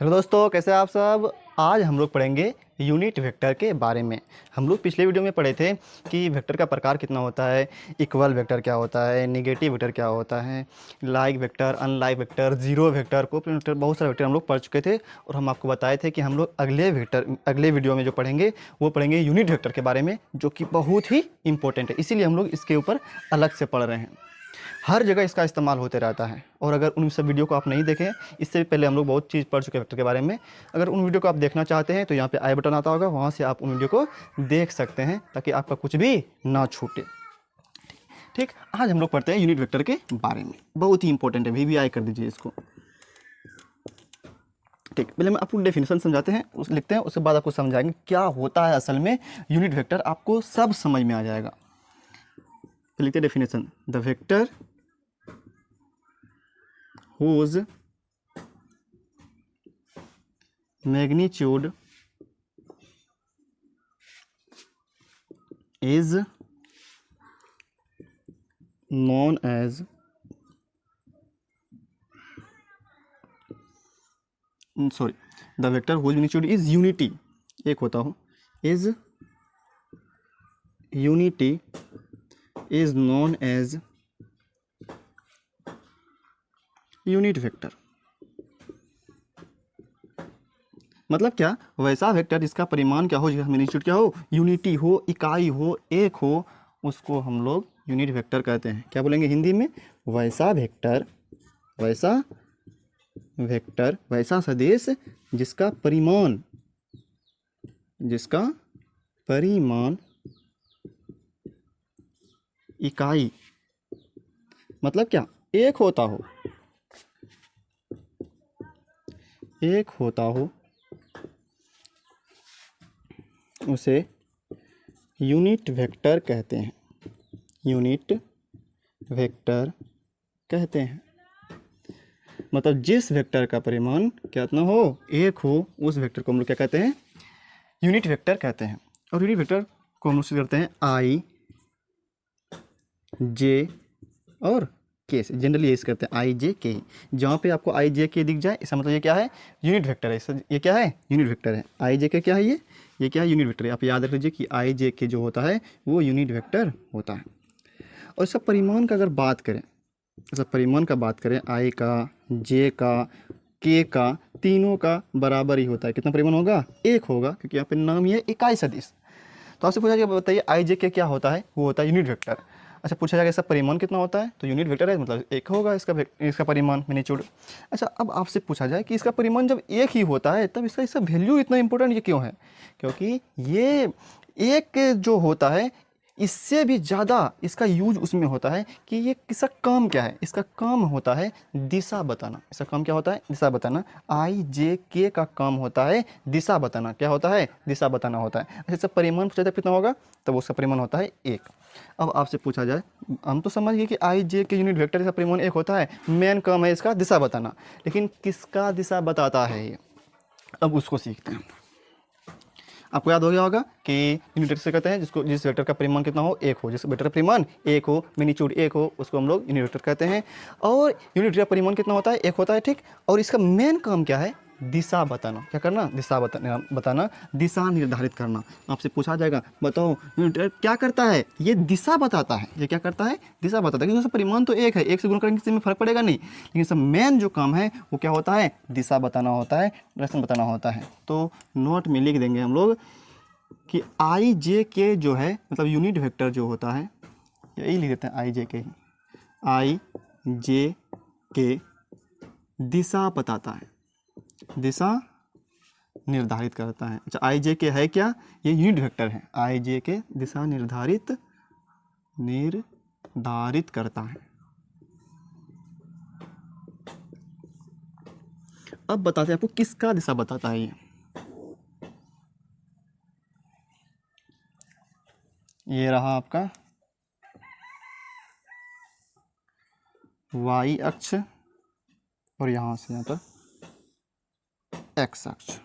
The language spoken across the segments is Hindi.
हेलो दोस्तों, कैसे हैं आप सब। आज हम लोग पढ़ेंगे यूनिट वेक्टर के बारे में। हम लोग पिछले वीडियो में पढ़े थे कि वेक्टर का प्रकार कितना होता है, इक्वल वेक्टर क्या होता है, नेगेटिव वेक्टर क्या होता है, like vector, unlike vector, zero vector, coplanar vector, बहुत सारे वेक्टर हम लोग पढ़ चुके थे। और हम आपको बताए थे कि हम लोग अगले वीडियो में जो पढ़ेंगे वो पढ़ेंगे यूनिट वेक्टर के बारे में, जो कि बहुत ही इंपॉर्टेंट है। इसीलिए हम लोग इसके ऊपर अलग से पढ़ रहे हैं। हर जगह इसका इस्तेमाल होते रहता है। और अगर उन सब वीडियो को आप नहीं देखें, इससे पहले हम लोग बहुत चीज़ पढ़ चुके हैं वेक्टर के बारे में। अगर उन वीडियो को आप देखना चाहते हैं तो यहाँ पे आई बटन आता होगा, वहाँ से आप उन वीडियो को देख सकते हैं ताकि आपका कुछ भी ना छूटे। ठीक, आज हम लोग पढ़ते हैं यूनिट वेक्टर के बारे में। बहुत ही इंपॉर्टेंट है, VVI कर दीजिए इसको। ठीक, पहले मैं आपको डेफिनेशन समझाते हैं, उस लिखते हैं, उसके बाद आपको समझाएंगे क्या होता है असल में यूनिट वेक्टर। आपको सब समझ में आ जाएगा। लिखते हैं definition, the vector whose magnitude is known as the vector whose magnitude is unity, एक होता हो, is unity is known as unit vector. मतलब क्या, वैसा वेक्टर जिसका परिमाण क्या हो, जिसका मैग्नीट्यूड क्या हो, यूनिटी हो, इकाई हो, एक हो, उसको हम लोग यूनिट वेक्टर कहते हैं। क्या बोलेंगे हिंदी में? वैसा वेक्टर, वैसा सदिश जिसका परिमाण इकाई, मतलब क्या, एक होता हो, उसे यूनिट वेक्टर कहते हैं। यूनिट वेक्टर कहते हैं। मतलब जिस वेक्टर का परिमाण कितना हो, एक हो, उस वेक्टर को हम लोग क्या कहते हैं? यूनिट वेक्टर कहते हैं। और यूनिट वेक्टर को हम लोग से करते हैं आई, जे और के से। जनरली ये करते हैं आई, जे, के। जहाँ पे आपको आई, जे, के दिख जाए, इसका मतलब ये क्या है? यूनिट वेक्टर है। ये क्या है? यूनिट वेक्टर है। आई, जे, के क्या है? ये क्या है? यूनिट वेक्टर है। आप याद रख लीजिए कि आई, जे, के जो होता है वो यूनिट वेक्टर होता है। और इसका परिमाण का अगर बात करें, आई का, जे का, के का, तीनों का बराबर ही होता है। कितना परिमाण होगा? एक होगा, क्योंकि यहाँ पे नाम ही है इकाई सदिश। तो आपसे पूछा जाएगा, बताइए आई, जे, के क्या होता है? वो होता है यूनिट वेक्टर। अच्छा, पूछा जाएगा इसका परिमाण कितना होता है? तो यूनिट वेक्टर है, मतलब एक होगा इसका परिमाण, मैग्नीट्यूड। अच्छा, अब आपसे पूछा जाए कि इसका परिमाण जब एक ही होता है तब इसका वैल्यू इतना इंपॉर्टेंट ये क्यों है? क्योंकि ये एक जो होता है, इससे भी ज़्यादा इसका यूज उसमें होता है कि ये किसका काम क्या है? इसका काम होता है दिशा बताना। इसका काम क्या होता है? दिशा बताना। आई, जे, के का काम होता है दिशा बताना। क्या होता है? दिशा बताना होता है। अच्छा, इसका परिमाण पूछा जाए कितना होगा, तब उसका परिमाण होता है एक। अब आपसे पूछा जाए, हम तो समझ गए कि आई, जे के यूनिट वेक्टर का परिमाण एक होता है, मेन काम है इसका दिशा बताना। लेकिन किसका दिशा बताता है ये? अब उसको सीखते हैं। आपको याद हो गया होगा कि यूनिट वेक्टर से कहते हैं जिस वेक्टर का परिमाण कितना हो, एक हो। जिस वेक्टर का परिमाण एक हो, मैग्नीट्यूड एक हो, उसको हम लोग यूनिट वेक्टर कहते हैं। और यूनिट वेक्टर का परिमाण कितना होता है? एक होता है, ठीक। और इसका मेन काम क्या है? दिशा बताना। क्या करना? दिशा बताना, दिशा निर्धारित करना। आपसे पूछा जाएगा, बताओ यूनिट वेक्टर क्या करता है? ये दिशा बताता है। ये क्या करता है? दिशा बताता है। क्योंकि उसका परिमाण तो एक है, एक से गुणा करेंगे किसी में फर्क पड़ेगा नहीं, लेकिन इसका मेन जो काम है वो क्या होता है? दिशा बताना होता है, डायरेक्शन बताना होता है। तो नोट में लिख देंगे हम लोग कि आई, जे, के जो है, मतलब यूनिट वेक्टर जो होता है, यही लिख देते हैं आई, जे, के ही। आई, जे, के दिशा बताता है, दिशा निर्धारित करता है। अच्छा, आई, जे, के है क्या? ये यूनिट वेक्टर है। आई, जे, के दिशा निर्धारित करता है। अब बताते हैं आपको किसका दिशा बताता है ये रहा आपका वाई अक्ष, और यहाँ से यहाँ पर एक्स अक्ष।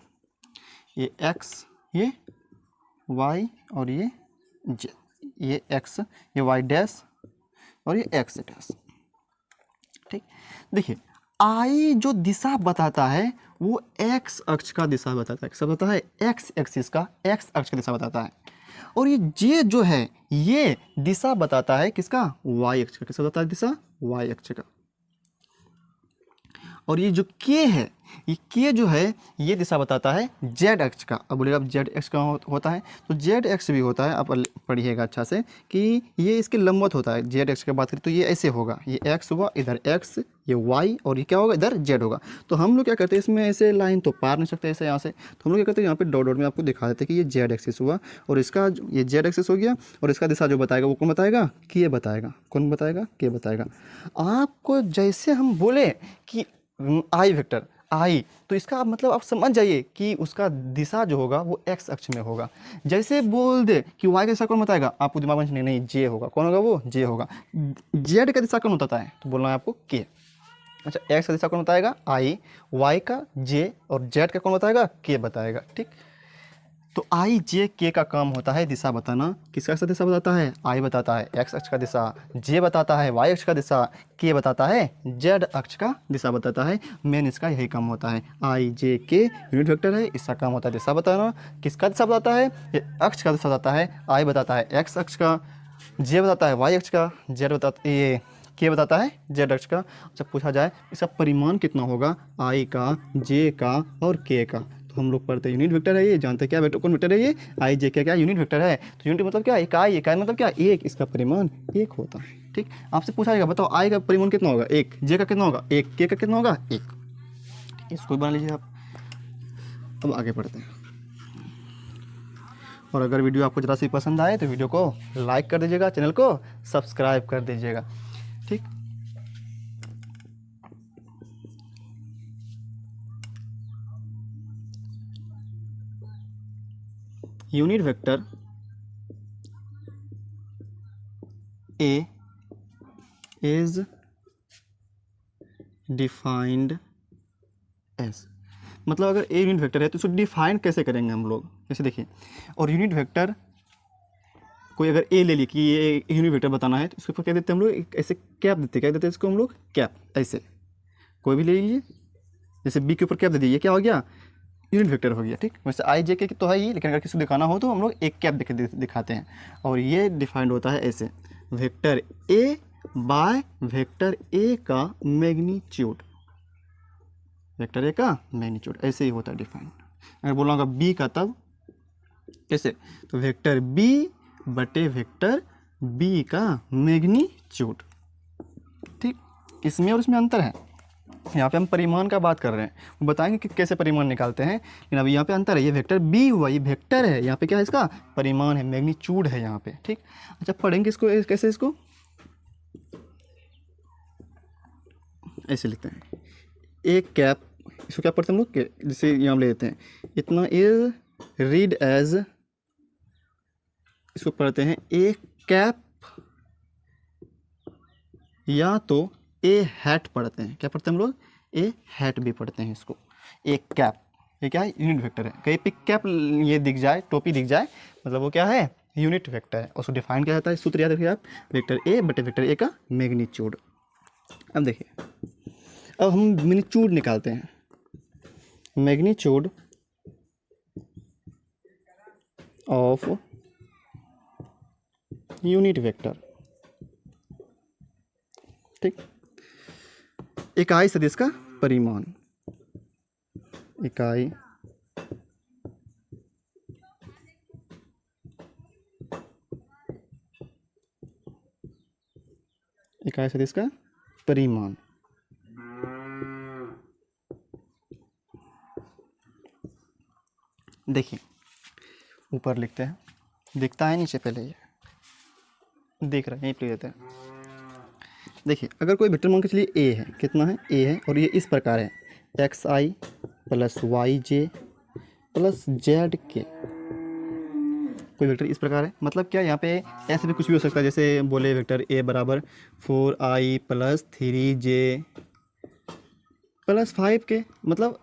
ये एक्स, ये वाई, और ये जे। ये एक्स, ये वाई डैश, और ये एक्स डैश। ठीक, देखिए आई जो दिशा बताता है वो एक्स अक्ष का दिशा बताता है। सब बताता है एक्स एक्सिस का, एक्स अक्ष का दिशा बताता है। और ये जे जो है ये दिशा बताता है किसका, वाई अक्ष का। किसका बताता है दिशा, वाई अक्ष का। और ये जो के है, ये के जो है ये दिशा बताता है जेड अक्ष का। अब बोलेगा अब जेड अक्ष का होता है, तो जेड अक्ष भी होता है। आप पढ़िएगा अच्छा से कि ये इसके लंबवत होता है। जेड अक्ष की बात करें तो ये ऐसे होगा, ये एक्स हुआ, इधर एक्स, ये वाई, और ये क्या होगा इधर जेड होगा। तो हम लोग क्या करते हैं इसमें ऐसे लाइन तो पार नहीं सकते ऐसे यहाँ से, तो हम लोग क्या करते हैं यहाँ पे डॉट डॉट में आपको दिखा देते हैं कि ये जेड एक्सिस हुआ और इसका ये जेड एक्सिस हो गया। और इसका दिशा जो बताएगा वो कौन बताएगा, के बताएगा। कौन बताएगा, के बताएगा। आपको जैसे हम बोले कि आई वेक्टर आई, तो इसका मतलब आप समझ जाइए कि उसका दिशा जो होगा वो एक्स अक्ष में होगा। जैसे बोल दे कि वाई का दिशा कौन बताएगा, आपको दिमाग में नहीं जे होगा। कौन होगा वो, जे होगा। जेड का दिशा कौन बताता है, तो बोलना है आपको के। अच्छा, एक्स का दिशा कौन बताएगा, आई, वाई का जे, और जेड का कौन बताएगा, के बताएगा। ठीक, तो आई जे के का काम होता है दिशा बताना। किसका दिशा बताता है, आई बताता है एक्स अक्ष का दिशा, जे बताता है वाई अक्ष का दिशा, के बताता है जेड अक्ष का दिशा बताता है। मेन इसका यही काम होता है। आई जे के यूनिट वेक्टर है, इसका काम होता है दिशा बताना। किसका दिशा बताता है, ये अक्ष का दिशा बताता है। आई बताता है एक्स अक्ष का, जे बताता है वाई अक्ष का, जेड बताता ये के बताता है जेड अक्ष का। जब पूछा जाए इसका परिमाण कितना होगा, आई का, जे का और के का, हम लोग पढ़ते हैं यूनिट वेक्टर है। ये जानते हैं क्या वेक्टर, कौन वेक्टर है ये, आई जे क्या यूनिट वेक्टर है। तो यूनिट मतलब क्या, इकाई, इकाई मतलब क्या, एक, इसका परिमाण एक होता है। ठीक, आपसे पूछा जाएगा बताओ आई का परिमाण कितना होगा, एक, जे का कितना होगा, एक, के का कितना होगा, एक। इसको बना लीजिए आप। अब आगे बढ़ते हैं। और अगर वीडियो आपको ज़रा सी पसंद आए तो वीडियो को लाइक कर दीजिएगा, चैनल को सब्सक्राइब कर दीजिएगा। ठीक, unit vector A is defined as, मतलब अगर ए यूनिट वेक्टर है तो इसको डिफाइन कैसे करेंगे हम लोग, जैसे देखिए। और यूनिट वेक्टर कोई अगर ए ले ली कि ये यूनिट वेक्टर बताना है तो इसके ऊपर क्या देते हैं हम लोग, ऐसे कैप देते हैं। क्या देते हैं इसको हम लोग, कैप। ऐसे कोई भी ले लीजिए, जैसे बी के ऊपर कैप दे दीजिए, क्या हो गया, यूनिट वेक्टर हो गया। ठीक, वैसे आई जे के तो है ही, लेकिन अगर किसी को दिखाना हो तो हम लोग एक कैप दिखाते हैं। और ये डिफाइंड होता है ऐसे, vector A by vector A का मैग्नीट्यूड, वेक्टर ए का मैग्नीट्यूड, ऐसे ही होता है डिफाइंड। अगर बोलूँगा बी का तब कैसे, तो वेक्टर बी बटे वेक्टर बी का मैग्नीट्यूड। ठीक, इसमें और इसमें अंतर है। यहाँ पे हम परिमाण का बात कर रहे हैं, वो बताएंगे कि कैसे परिमाण निकालते हैं, लेकिन अभी यहाँ पे अंतर है। ये वेक्टर बी हुआ, ये वेक्टर है, यहाँ पे क्या है, इसका परिमाण है, मैग्नीट्यूड है यहाँ पे। ठीक, अच्छा पढ़ेंगे इसको कैसे, इसको ऐसे लिखते हैं, एक कैप, इसको क्या पढ़ते हैं हम लोग, जैसे यहाँ ले लेते हैं, इतना इज रीड एज, इसको पढ़ते हैं ए कैप या तो ए हैट पढ़ते हैं। क्या पढ़ते हैं हम लोग, ए हैट भी पढ़ते हैं इसको। एक कैप, ये क्या है, यूनिट वेक्टर है। कहीं पे कैप ये दिख जाए, टोपी दिख जाए, मतलब वो क्या है, यूनिट वेक्टर है। उसको डिफाइन किया जाता है, सूत्र याद रखिए आप, वेक्टर ए बटे वेक्टर ए का मैग्नीट्यूड। अब देखिए, अब हम मैग्नीट्यूड निकालते हैं। Magnitude of unit vector. ठीक, इकाई सदिश का परिमाण, इकाई इकाई सदिश का परिमाण। देखिए ऊपर लिखते हैं, दिखता है नीचे, पहले ये देख रहे हैं, यहीं पे लेते हैं। देखिए अगर कोई वेक्टर मान के चलिए ए है, कितना है, ए है, और ये इस प्रकार है, एक्स आई प्लस वाई जे प्लस जेड के, कोई वेक्टर इस प्रकार है। मतलब क्या, यहाँ पे ऐसे भी कुछ भी हो सकता है, जैसे बोले वेक्टर ए बराबर 4i प्लस 3j प्लस 5 के, मतलब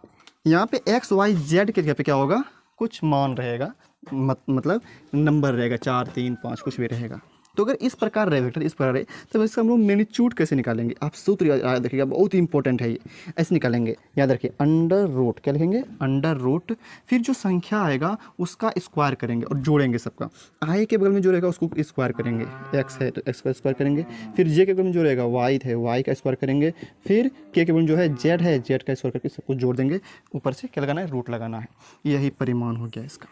यहाँ पे एक्स वाई जेड के जगह पे क्या होगा, कुछ मान रहेगा, मतलब नंबर रहेगा, 4 3 5 कुछ भी रहेगा। तो अगर इस प्रकार रहे वेक्टर, इस प्रकार रहे, तब इसका हम लोग मैग्नीट्यूड कैसे निकालेंगे? आप सूत्र याद रखिएगा, बहुत ही इंपॉर्टेंट है ये। ऐसे निकालेंगे, याद रखिए, अंडर रूट, क्या लिखेंगे? अंडर रूट, फिर जो संख्या आएगा उसका स्क्वायर करेंगे और जोड़ेंगे सबका। आई के बगल में जो रहेगा उसको स्क्वायर करेंगे, एक्स है तो एक्स का स्क्वायर करेंगे, फिर जे के बगल में जो रहेगा वाई है वाई का स्क्वायर करेंगे, फिर के बगल में जो है जेड का स्क्वायर करके सबको जोड़ देंगे, ऊपर से क्या लगाना है? रूट लगाना है। यही परिमाण हो गया इसका।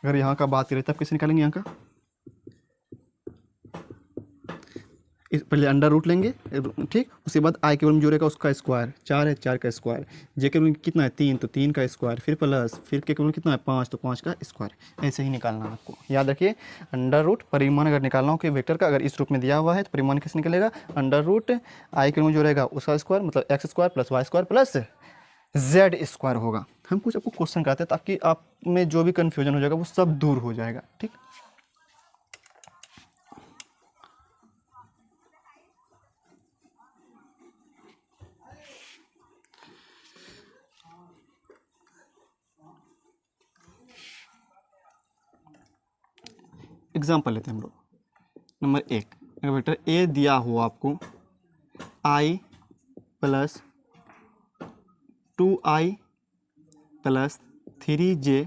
अगर यहाँ का बात करें तब कैसे निकालेंगे यहाँ का? इस पहले अंडर रूट लेंगे, ठीक, उसके बाद आई के बगल में जो रहेगा उसका स्क्वायर, 4 है 4 का स्क्वायर, जे के बगल में कितना है 3 तो 3 का स्क्वायर, फिर प्लस, फिर के बगल में कितना है 5 तो 5 का स्क्वायर। ऐसे ही निकालना है आपको, याद रखिए। अंडर रूट परिमाण अगर निकालना हो कि वेक्टर का, अगर इस रूप में दिया हुआ है तो परिमाण कैसे निकलेगा? अंडर रूट आई के बगल में जो रहेगा उसका स्क्वायर, मतलब x square plus y square plus z square होगा। हम कुछ आपको क्वेश्चन कराते हैं ताकि आप में जो भी कन्फ्यूजन हो जाएगा वो सब दूर हो जाएगा, ठीक। एग्जाम्पल लेते हैं हम लोग। नंबर 1, अगर वेक्टर ए दिया हो आपको आई plus 2i plus 3j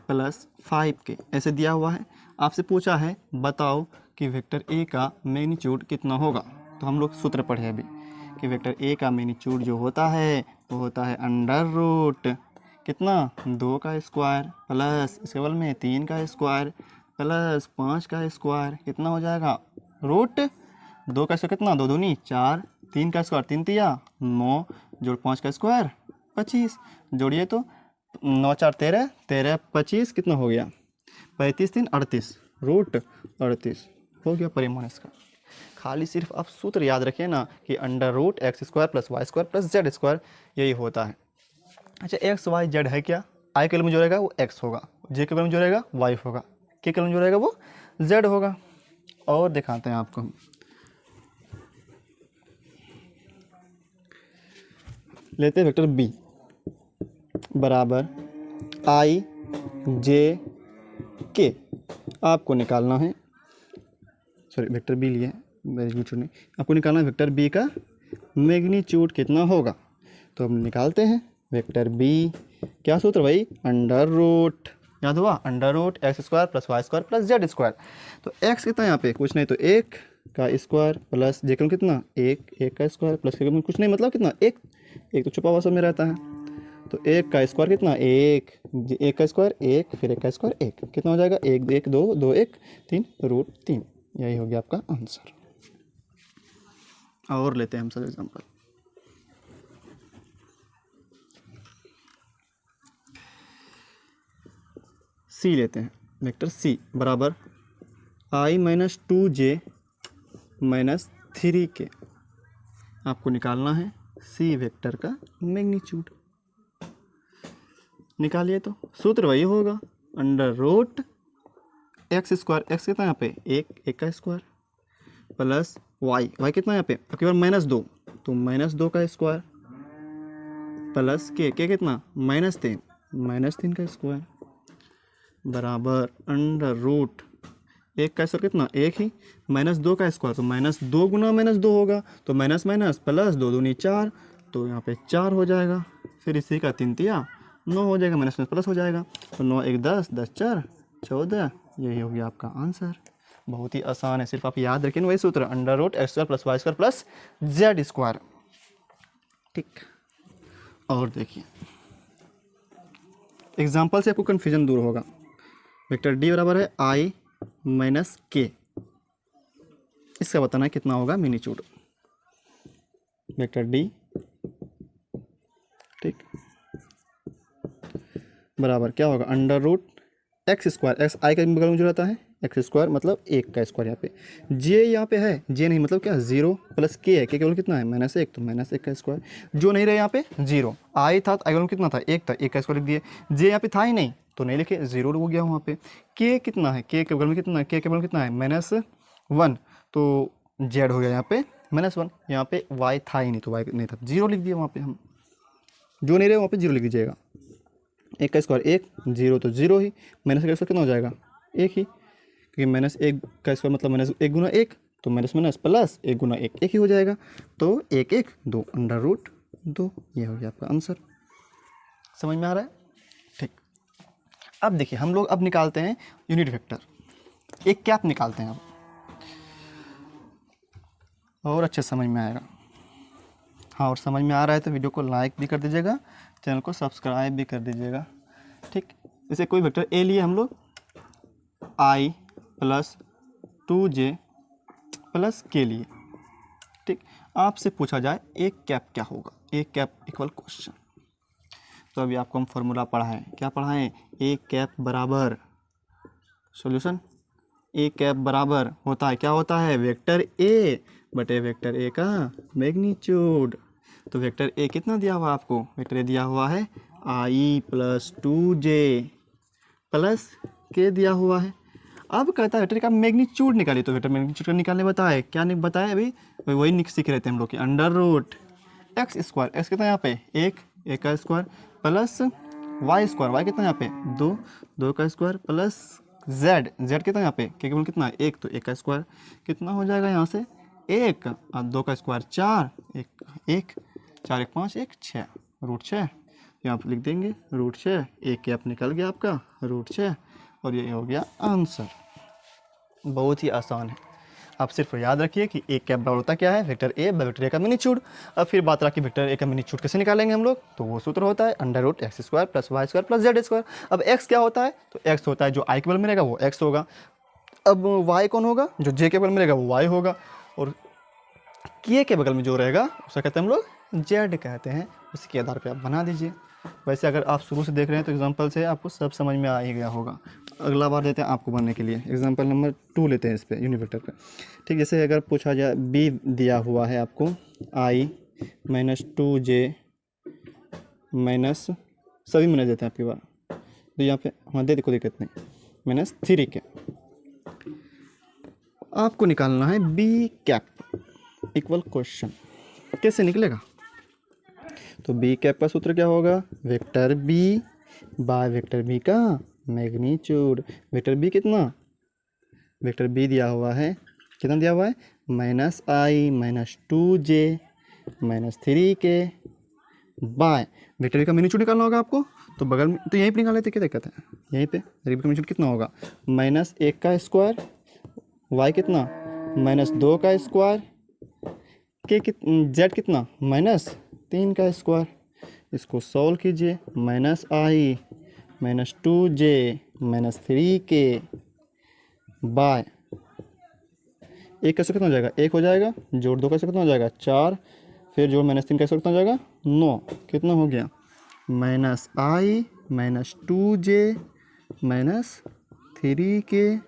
plus 5k ऐसे दिया हुआ है, आपसे पूछा है बताओ कि वेक्टर ए का मैग्नीट्यूड कितना होगा। तो हम लोग सूत्र पढ़े अभी कि वेक्टर ए का मैग्नीट्यूड जो होता है वो होता है अंडर रूट कितना, 2 का स्क्वायर प्लस इसके बगल में 3 का स्क्वायर प्लस 5 का स्क्वायर, कितना हो जाएगा? रूट 2 का स्क्वायर कितना, 2 दूनी 4, 3 का स्क्वायर 3 तिया 9, जोड़ 5 का स्क्वायर 25, जोड़िए तो 9 4 13, 13 25 कितना हो गया? 35 3 38, रूट 38 हो गया परिमाण इसका। खाली सिर्फ आप सूत्र याद रखिए ना कि under root x square plus y square plus z square, यही होता है। अच्छा, एक्स वाई जेड है क्या? आई के बगल में जो रहेगा वो एक्स होगा, जे के बगल में जो रहेगा वाई होगा, के बगल में जो रहेगा वो जेड होगा। और दिखाते हैं आपको, लेते हैं वेक्टर बी बराबर आई जे के, आपको निकालना है, सॉरी वेक्टर बी लिए मैग्नीट्यूड नहीं, आपको निकालना है वेक्टर बी का मैग्नीट्यूड कितना होगा। तो हम निकालते हैं वेक्टर बी, क्या सूत्र भाई? अंडर रूट, याद हुआ? Under root x square plus y square plus z square. तो एक्स कितना है यहाँ पे? कुछ नहीं, तो 1 का स्क्वायर प्लस जे के कितना 1 का स्क्वायर प्लस के कुछ नहीं, मतलब कितना 1 तो छुपा हुआ सब में रहता है। तो 1 का स्क्वायर कितना 1 का स्क्वायर 1, फिर 1 का स्क्वायर 1, कितना हो जाएगा? 1 1 2 2 1 3 रूट 3, यही हो गया आपका आंसर। और लेते हैं हम सब एग्जाम्पल। सी लेते हैं, वेक्टर सी बराबर आई माइनस 2j माइनस 3k, आपको निकालना है सी वेक्टर का मैग्नीट्यूड। निकालिए तो सूत्र वही होगा, under root x square, x कितना यहाँ पे 1 का स्क्वायर प्लस वाई कितना यहाँ पे आपके पास -2, तो -2 का स्क्वायर प्लस के कितना -3 का स्क्वायर बराबर अंडर रूट 1 का स्क्वायर कितना 1 ही, -2 का स्क्वायर तो -2 गुना -2 होगा, तो माइनस माइनस प्लस 2 दूनी 4, तो यहाँ पे 4 हो जाएगा, फिर इसी का 3 तिया 9 हो जाएगा, माइनस में प्लस हो जाएगा, तो 9 1 10 10 4 14, यही हो गया आपका आंसर। बहुत ही आसान है, सिर्फ आप याद रखें वही सूत्र, under root x square plus y square plus z square, ठीक। और देखिए एग्जाम्पल से आपको कन्फ्यूजन दूर होगा। वेक्टर डी बराबर है आई माइनस के, इसका बताना है कितना होगा मैग्नीट्यूड। वेक्टर डी ठीक बराबर क्या होगा, under root x square, X I के बगल में जो रहता है एक्स स्क्वायर मतलब 1 का स्क्वायर, यहाँ पे जे यहाँ पे है, जे नहीं मतलब क्या 0 प्लस के है, के केवल कितना है -1, तो -1 का स्क्वायर, जो नहीं रहे यहाँ पे 0, आई था तो आई केवल कितना था 1 था, 1 का स्क्वायर लिख दिए, जे यहाँ पे था ही नहीं तो नहीं लिखे 0 हो गया वहाँ पे, के कितना है, के के बगल में कितना है, के बगल में कितना है -1, तो जेड हो गया यहाँ पे -1, यहाँ पे वाई था ही नहीं तो वाई नहीं था 0 लिख दिया वहाँ पे, हम जो नहीं रहे वहाँ पे 0 लिख दीजिएगा, 1 का स्क्वायर 1, 0 तो 0 ही, -1 का स्क्वायर कितना हो जाएगा एक ही, क्योंकि माइनस एक का स्क्वायर मतलब माइनस एक गुना एक, तो माइनस माइनस प्लस एक गुना एक, एक ही हो जाएगा। तो एक एक दो, अंडर रूट दो, ये हो गया आपका आंसर। समझ में आ रहा है? ठीक। अब देखिए हम लोग अब निकालते हैं यूनिट वेक्टर, एक कैप निकालते हैं अब, और अच्छे समझ में आएगा। हाँ, और समझ में आ रहा है तो वीडियो को लाइक भी कर दीजिएगा, चैनल को सब्सक्राइब भी कर दीजिएगा। ठीक, जैसे कोई वेक्टर ए लिए हम लोग i प्लस 2j प्लस के लिए। ठीक, आपसे पूछा जाए एक कैप क्या होगा, एक कैप इक्वल क्वेश्चन। तो अभी आपको हम फॉर्मूला पढ़ाएं, क्या पढ़ाएं? एक कैप बराबर सॉल्यूशन, ए कैप बराबर होता है, क्या होता है? वेक्टर ए बटे वेक्टर ए का मैग्नीट्यूड। तो वेक्टर ए कितना दिया हुआ है आपको? वेक्टर ए दिया हुआ है i प्लस 2j प्लस के दिया हुआ है। अब कहता है वेक्टर का मैग्नीट्यूड निकालिए, तो वेक्टर मैग्नीट्यूड का निकालने बताए, क्या नहीं बताया अभी? वही सीख रहे थे हम लोग कि under root x square, x कितना यहाँ पे एक, एक का square plus y square, y कितना यहाँ पे दो, दो का स्क्वायर प्लस जेड, जेड कितना यहाँ पे के केवल कितना एक, तो एक का स्क्वायर कितना हो जाएगा यहाँ से एक, और दो का स्क्वायर चार, एक एक, चार एक पाँच, एक छः, रूट छः, यहाँ पे लिख देंगे रूट छः, एक कैप निकल गया आपका रूट छः, और ये हो गया आंसर। बहुत ही आसान है, आप सिर्फ याद रखिए कि एक कैप बराबर होता क्या है? Vector A by vector A का मैग्नीट्यूड। अब फिर बात रहा कि वेक्टर ए का मैग्नीट्यूड कैसे निकालेंगे हम लोग, तो वो सूत्र होता है under root x square plus y square plus z square. अब एक्स क्या होता है? तो एक्स होता है जो आई के बगल में रहेगा वो एक्स होगा, अब वाई कौन होगा? जो जे के बगल में रहेगा वो वाई होगा, और के बगल में जो रहेगा उसे कहते हैं हम लोग जेड कहते हैं। उसी के आधार पर आप बना दीजिए। वैसे अगर आप शुरू से देख रहे हैं तो एग्जाम्पल से आपको सब समझ में आ ही गया होगा। अगला बार देते हैं आपको बनने के लिए, एग्जाम्पल नंबर 2 लेते हैं इस पे यूनिट वेक्टर पे। ठीक, जैसे अगर पूछा जाए बी दिया हुआ है आपको i माइनस 2j माइनस, सभी माइनस देते हैं आपकी बार, तो यहाँ पे हाँ दे, देखो दिक्कत नहीं, माइनस 3 के। आपको निकालना है बी कैप इक्वल क्वेश्चन, कैसे निकलेगा? तो बी कैप का सूत्र क्या होगा? Vector B by vector B का मैग्नीट्यूड। वेक्टर बी कितना? वेक्टर बी दिया हुआ है, कितना दिया हुआ है? Minus I minus 2j minus 3k by vector B का मैग्नीट्यूड निकालना होगा आपको। तो बगल में तो यहीं पर निकाल लेते, क्या दिक्कत है? यहीं पे वेक्टर बी का मैग्नीट्यूड कितना होगा? माइनस एक का स्क्वायर, वाई कितना? माइनस दो का स्क्वायर, के जेड कितना? माइनस 3 का स्क्वायर। इसको सॉल्व कीजिए, minus I minus 2j minus 3k by एक का स्क्वायर कितना हो जाएगा? एक हो जाएगा, जोड़ दो का स्क्वायर कितना हो जाएगा? 4, फिर जोड़ माइनस 3 का स्क्वायर कितना हो जाएगा? 9, कितना हो गया? माइनस आई माइनस 2j माइनस 3k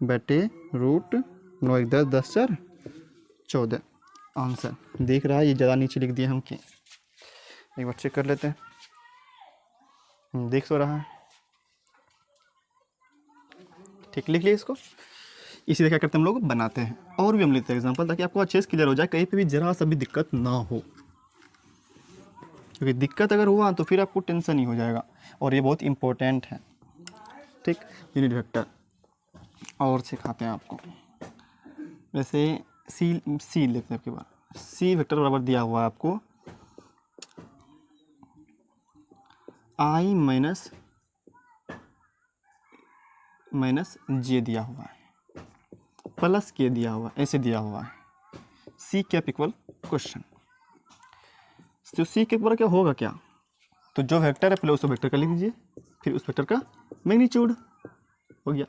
बटे रूट 9 एक 10, 10 4 14। आंसर देख रहा है, ये ज़्यादा नीचे लिख दिया हम कि एक बार चेक कर लेते हैं, देख तो रहा है। ठीक, लिख लिया इसको। इसी तरह क्या करते हैं हम लोग बनाते हैं, और भी हम लेते हैं एग्जांपल, ताकि आपको अच्छे से क्लियर हो जाए, कहीं पे भी जरा सा भी दिक्कत ना हो, क्योंकि दिक्कत अगर हुआ तो फिर आपको टेंशन ही हो जाएगा, और ये बहुत इंपॉर्टेंट है। ठीक, यूनिट वेक्टर और सिखाते हैं आपको। वैसे सी लेते हैं आपके बाद, सी वेक्टर बराबर दिया हुआ है आपको आई माइनस जे दिया हुआ है प्लस के दिया हुआ है, ऐसे दिया हुआ है। C cap equal question. तो सी कैप बराबर क्या होगा? क्या, तो जो वेक्टर है पहले उस वेक्टर का लिख दीजिए, फिर उस वेक्टर का मैग्नीट्यूड हो गया।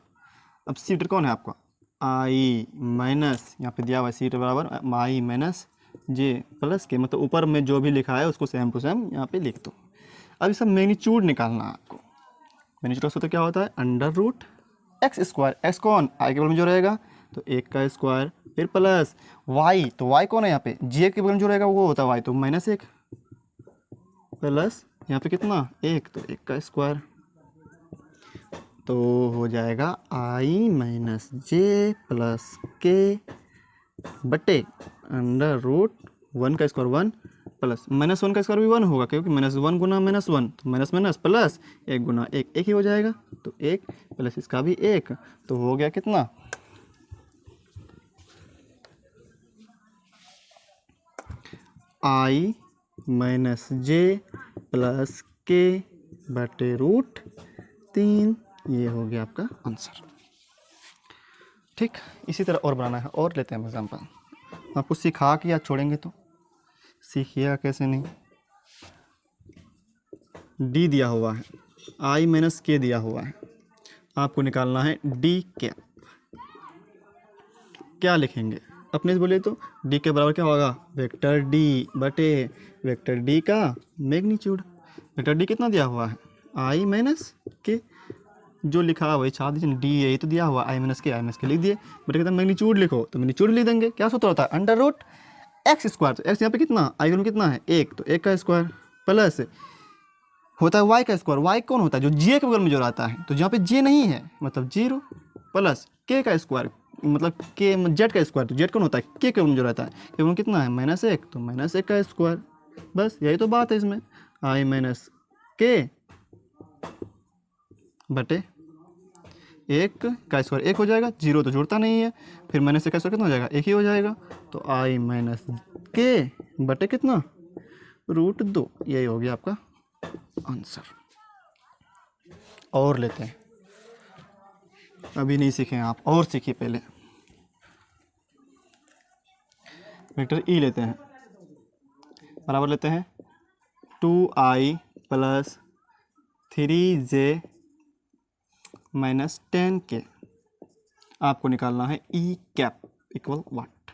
अब सी वेक्टर कौन है आपका? आई माइनस, यहाँ पे दिया हुआ है सी वेक्टर बराबर आई माइनस जे प्लस के, मतलब ऊपर में जो भी लिखा है उसको सेम टू सेम यहाँ पे लिख दो। अब इसका मैग्नीट्यूड निकालना है आपको। मैग्नीट्यूड का सूत्र क्या होता है? Under root x square. X कौन? आई के बगल में जो रहेगा तो एक का स्क्वायर, फिर प्लस वाई, तो वाई कौन है यहाँ पे? जे के बगल में जो रहेगा वो होता है वाई, तो माइनस एक, प्लस यहाँ पे कितना? एक, तो एक का स्क्वायर, तो हो जाएगा आई माइनस जे प्लस के बटे अंडर रूट 1 का स्क्वायर 1 प्लस -1 का स्क्वायर भी 1 होगा, क्योंकि -1 गुना -1 तो माइनस माइनस प्लस 1 गुना 1 1 ही हो जाएगा, तो 1 प्लस इसका भी 1, तो हो गया कितना, i माइनस जे प्लस के बटे रूट 3, ये हो गया आपका आंसर। ठीक, इसी तरह और बनाना है, और लेते हैं एग्जाम्पल। आपको सिखा के याद छोड़ेंगे तो सीखिएगा कैसे नहीं। डी दिया हुआ है, i माइनस के दिया हुआ है, आपको निकालना है डी कैप। क्या लिखेंगे अपने से बोले तो, डी के बराबर क्या होगा, वेक्टर डी बटे वेक्टर डी का मैग्नीट्यूड। वेक्टर डी कितना दिया हुआ है, i माइनस के, जो लिखा है वही छाप दीजिए, डी यही तो दिया हुआ, i माइनस के लिख दिए, बटे कहते हैं मैग्नीट्यूड लिखो, तो मैग्नीट्यूड लिख देंगे। क्या सूत्र होता है, अंडर रूट एक्स स्क्वायर, तो एक्स यहाँ पे कितना, आई वैल्यू कितना है 1, तो 1 का स्क्वायर प्लस होता है वाई का स्क्वायर, वाई कौन होता है, जो जे के बगल में जो रहता है, तो जहाँ पे जे नहीं है मतलब 0, प्लस के का स्क्वायर मतलब के जेड का स्क्वायर, तो जेड कौन होता है, के बगल में जो रहता है, के बगल में कितना है -1, तो -1 का स्क्वायर, बस यही तो बात है इसमें, i माइनस के बटे 1 का स्क्वायर 1 हो जाएगा, 0 तो जुड़ता नहीं है, फिर -1 का स्क्वायर कितना हो जाएगा, 1 ही हो जाएगा, तो i माइनस के बटे कितना, √2, यही हो गया आपका आंसर। और लेते हैं, अभी नहीं सीखे आप, और सीखिए पहले। वेक्टर ई लेते हैं, बराबर लेते हैं 2i plus 3j minus 10k। आपको निकालना है ई कैप इक्वल व्हाट,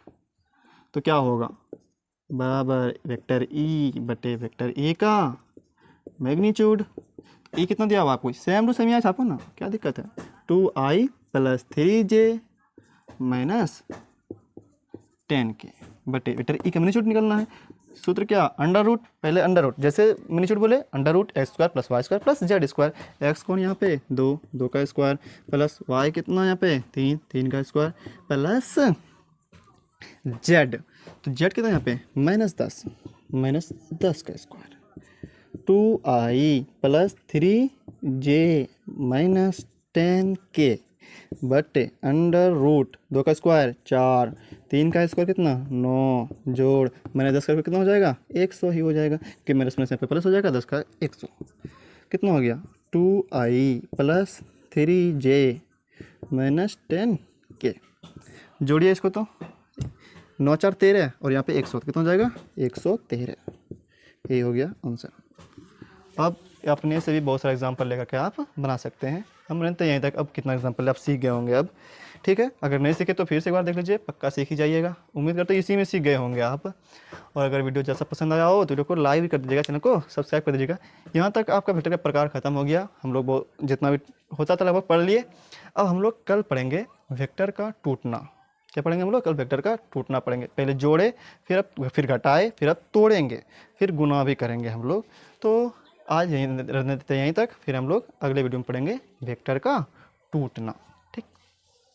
तो क्या होगा, बराबर वेक्टर ई बटे वेक्टर ए का मैग्नीट्यूड। ई कितना दिया हुआ आपको, सेम टू सेम यहाँ छापो ना, क्या दिक्कत है, 2i plus 3j minus 10k बटे वेक्टर ई का मैग्नीट्यूड निकालना है। सूत्र क्या, अंडर रूट, पहले अंडर रूट, जैसे मैग्नीट्यूड बोले under root x square plus y square plus z square. X कौन यहाँ पे 2, 2 का स्क्वायर प्लस वाई कितना यहाँ पे 3, 3 का स्क्वायर प्लस जेड, तो जेड कितना यहाँ पे -10, -10 का square. 2i plus 3j minus 10k बटे अंडर रूट 2 का स्क्वायर 4, 3 का स्क्वायर कितना 9, जोड़ -10 का कितना हो जाएगा 100 ही हो जाएगा, कि माइनस में से प्लस हो जाएगा, 10 का 100 कितना हो गया, 2i plus 3j minus 10k। जोड़िए इसको, तो 9 4 13 और यहाँ पे 100, कितना हो जाएगा 113, यही हो गया आंसर। अब अपने से भी बहुत सारे एग्जांपल लेकर के आप बना सकते हैं। हम तो यहीं तक, अब कितना एग्जांपल आप सीख गए होंगे अब, ठीक है। अगर नहीं सीखे तो फिर से एक बार देख लीजिए, पक्का सीख ही जाइएगा। उम्मीद करते इसी में सीख गए होंगे आप। और अगर वीडियो जैसा पसंद आया हो तो वीडियो को लाइक भी कर दीजिएगा, चैनल को सब्सक्राइब कर दीजिएगा। यहाँ तक आपका वेक्टर का प्रकार खत्म हो गया। हम लोग बहुत जितना भी होता था लगभग पढ़ लिए। अब हम लोग कल पढ़ेंगे वेक्टर का टूटना। क्या पढ़ेंगे हम लोग कल, वेक्टर का टूटना पढ़ेंगे। पहले जोड़े, फिर घटाए, फिर अब तोड़ेंगे, फिर गुना भी करेंगे हम लोग। तो आज यहीं रहने देते हैं यहीं तक, फिर हम लोग अगले वीडियो में पढ़ेंगे वेक्टर का टूटना।